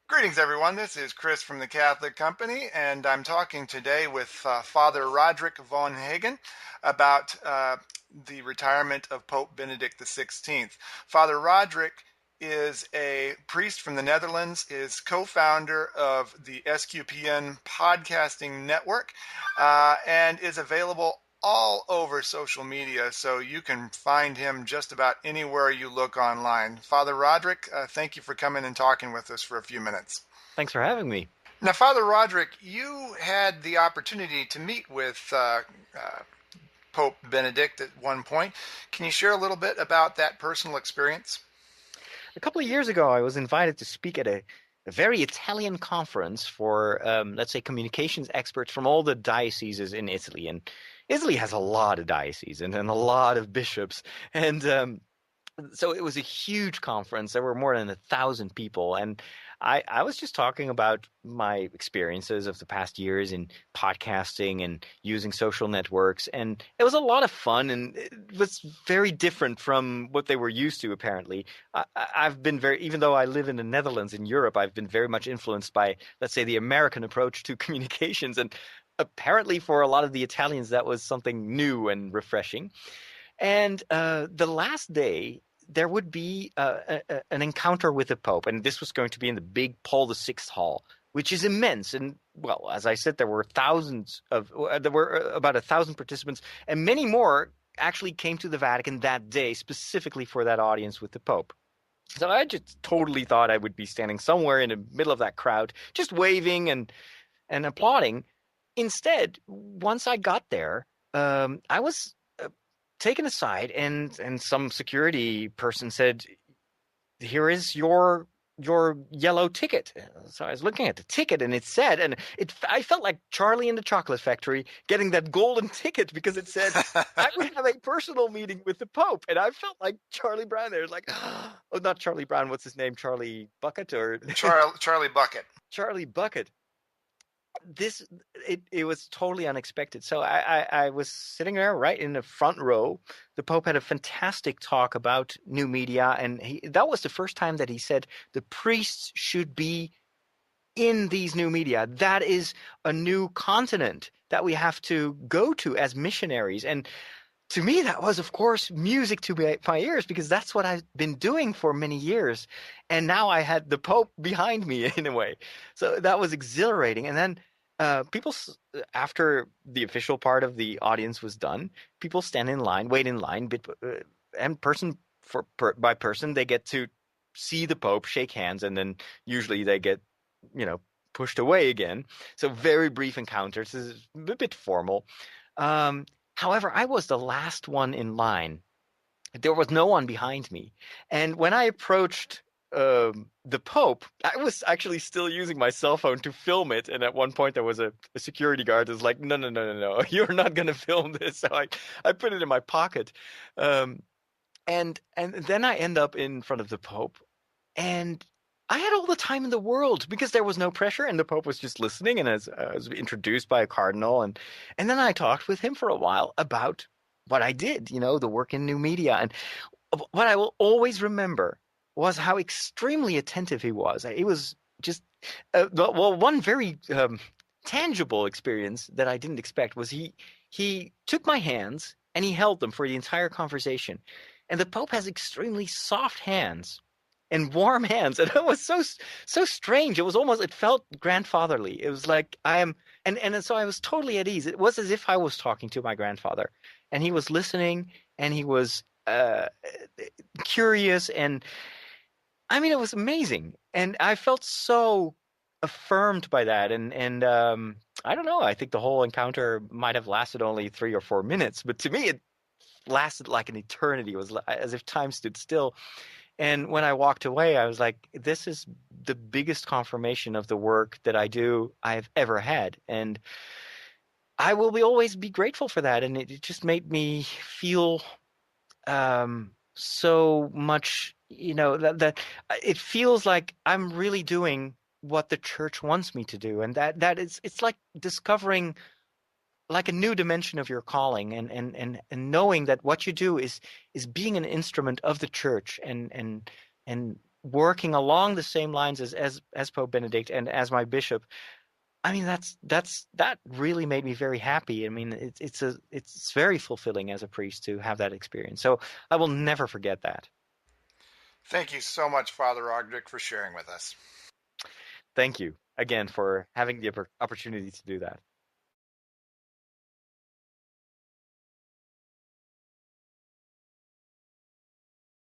Greetings, everyone. This is Chris from the Catholic Company, and I'm talking today with Father Roderick von Hagen about the retirement of Pope Benedict XVI. Father Roderick is a priest from the Netherlands, is co-founder of the SQPN podcasting network, and is available all over social media, so you can find him just about anywhere you look online. Father Roderick, thank you for coming and talking with us for a few minutes. Thanks for having me. Now, Father Roderick, you had the opportunity to meet with Pope Benedict at one point. Can you share a little bit about that personal experience? A couple of years ago, I was invited to speak at a very Italian conference for, let's say, communications experts from all the dioceses in Italy. And Italy has a lot of dioceses and a lot of bishops. And so it was a huge conference. There were more than 1,000 people. And I was just talking about my experiences of the past years in podcasting and using social networks. And it was a lot of fun, and it was very different from what they were used to, apparently. I've been even though I live in the Netherlands in Europe, I've been very much influenced by, let's say, the American approach to communications. And apparently for a lot of the Italians, that was something new and refreshing. And the last day, there would be an encounter with the Pope, and this was going to be in the big Paul VI Hall, which is immense. And well, as I said, there were about 1,000 participants, and many more actually came to the Vatican that day specifically for that audience with the Pope. So I just totally thought I would be standing somewhere in the middle of that crowd, just waving and applauding. Instead, once I got there, I was taken aside, and some security person said, "Here is your yellow ticket." So I was looking at the ticket, and it said, and I felt like Charlie in the Chocolate Factory getting that golden ticket, because it said I would have a personal meeting with the Pope, and I felt like Charlie Brown there. Like, oh, not Charlie Brown. What's his name? Charlie Bucket or Charlie Bucket. Charlie Bucket. It was totally unexpected. So I was sitting there right in the front row. The Pope had a fantastic talk about new media, and that was the first time that he said the priests should be in these new media. That is a new continent that we have to go to as missionaries. And to me, that was, of course, music to my ears, because that's what I've been doing for many years. And now I had the Pope behind me in a way. So that was exhilarating. And then after the official part of the audience was done, people stand in line, wait in line, and by person, they get to see the Pope, shake hands, and then usually they get, pushed away again. So very brief encounters. This is a bit formal. However, I was the last one in line. There was no one behind me. And when I approached the Pope, I was actually still using my cell phone to film it. And at one point, there was a security guard that was like, no, no, no, no, no, you're not going to film this. So I put it in my pocket. And then I end up in front of the Pope. And I had all the time in the world, because there was no pressure, and the Pope was just listening, and as I was introduced by a cardinal, and then I talked with him for a while about what I did, the work in new media. And what I will always remember was how extremely attentive he was. He was just one very tangible experience that I didn't expect was he took my hands and he held them for the entire conversation. And the Pope has extremely soft hands and warm hands, and it was so strange. It felt grandfatherly. It was like and so I was totally at ease. It was as if I was talking to my grandfather, and he was listening, and he was curious, and I mean, it was amazing, and I felt so affirmed by that, and I don't know. I think the whole encounter might have lasted only 3 or 4 minutes, but to me, it lasted like an eternity. It was as if time stood still. And when I walked away, I was like, this is the biggest confirmation of the work that I've ever had. And I will always be grateful for that. And it just made me feel so much, that it feels like I'm really doing what the church wants me to do. And it's like discovering like a new dimension of your calling, and knowing that what you do is being an instrument of the church, and working along the same lines as Pope Benedict and as my bishop. I mean, that really made me very happy. I mean, it's very fulfilling as a priest to have that experience. So I will never forget that. Thank you so much, Father Roderick, for sharing with us. Thank you again for having the opportunity to do that.